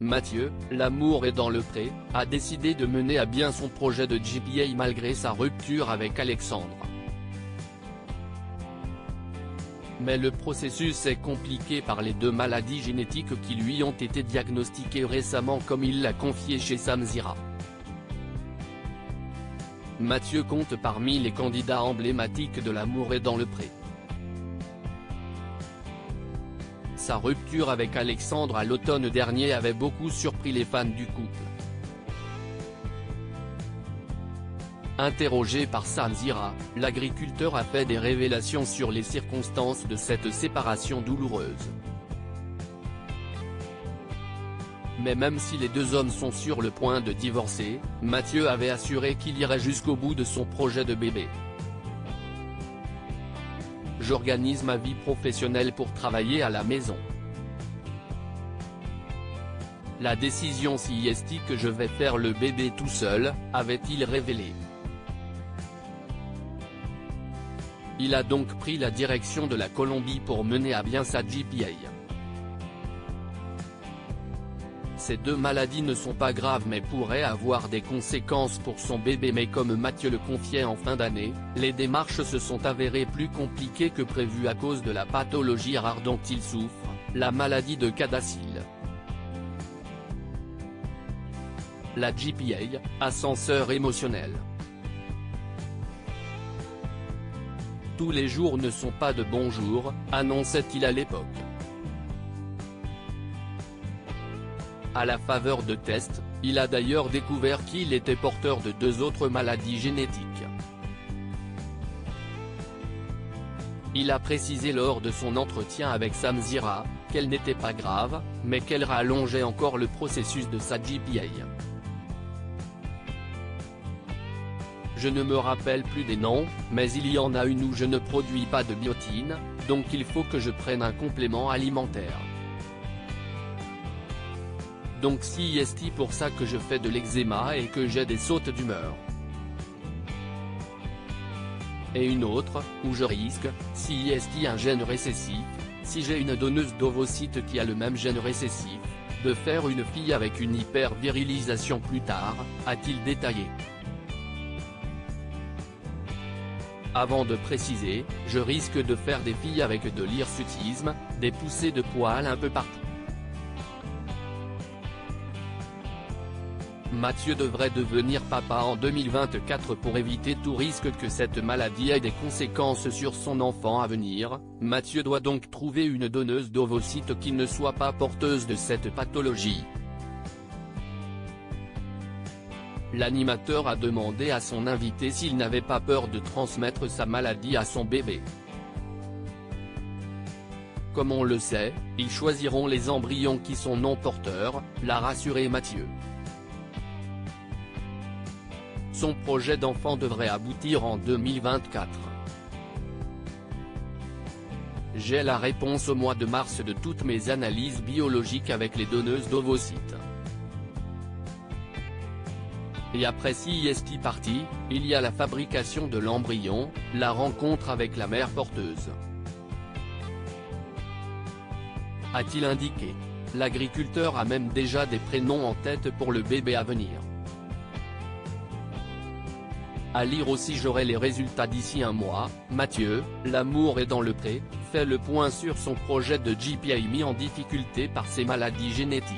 Mathieu, l'amour est dans le pré, a décidé de mener à bien son projet de GPA malgré sa rupture avec Alexandre. Mais le processus est compliqué par les 2 maladies génétiques qui lui ont été diagnostiquées récemment, comme il l'a confié chez Samzira. Mathieu compte parmi les candidats emblématiques de l'amour est dans le pré. Sa rupture avec Alexandre à l'automne dernier avait beaucoup surpris les fans du couple. Interrogé par Samzira, l'agriculteur a fait des révélations sur les circonstances de cette séparation douloureuse. Mais même si les 2 hommes sont sur le point de divorcer, Mathieu avait assuré qu'il irait jusqu'au bout de son projet de bébé. J'organise ma vie professionnelle pour travailler à la maison. La décision si est que je vais faire le bébé tout seul, avait-il révélé. Il a donc pris la direction de la Colombie pour mener à bien sa GPA. Ces 2 maladies ne sont pas graves mais pourraient avoir des conséquences pour son bébé, mais comme Mathieu le confiait en fin d'année, les démarches se sont avérées plus compliquées que prévu à cause de la pathologie rare dont il souffre, la maladie de CADASIL. La GPA, ascenseur émotionnel. Tous les jours ne sont pas de bons jours, annonçait-il à l'époque. À la faveur de tests, il a d'ailleurs découvert qu'il était porteur de 2 autres maladies génétiques. Il a précisé lors de son entretien avec Samzira, qu'elle n'était pas grave, mais qu'elle rallongeait encore le processus de sa GPA. Je ne me rappelle plus des noms, mais il y en a une où je ne produis pas de biotine, donc il faut que je prenne un complément alimentaire. Donc c'est pour ça que je fais de l'eczéma et que j'ai des sautes d'humeur. Et une autre, où je risque, si un gène récessif, si j'ai une donneuse d'ovocytes qui a le même gène récessif, de faire une fille avec une hypervirilisation plus tard, a-t-il détaillé. Avant de préciser, je risque de faire des filles avec de l'hirsutisme, des poussées de poils un peu partout. Mathieu devrait devenir papa en 2024 pour éviter tout risque que cette maladie ait des conséquences sur son enfant à venir. Mathieu doit donc trouver une donneuse d'ovocytes qui ne soit pas porteuse de cette pathologie. L'animateur a demandé à son invité s'il n'avait pas peur de transmettre sa maladie à son bébé. Comme on le sait, ils choisiront les embryons qui sont non porteurs, l'a rassuré Mathieu. Son projet d'enfant devrait aboutir en 2024. J'ai la réponse au mois de mars de toutes mes analyses biologiques avec les donneuses d'ovocytes. Et après si partie, il y a la fabrication de l'embryon, la rencontre avec la mère porteuse. A-t-il indiqué. L'agriculteur a même déjà des prénoms en tête pour le bébé à venir. À lire aussi j'aurai les résultats d'ici un mois. Mathieu, l'amour est dans le pré, fait le point sur son projet de GPA mis en difficulté par ses maladies génétiques.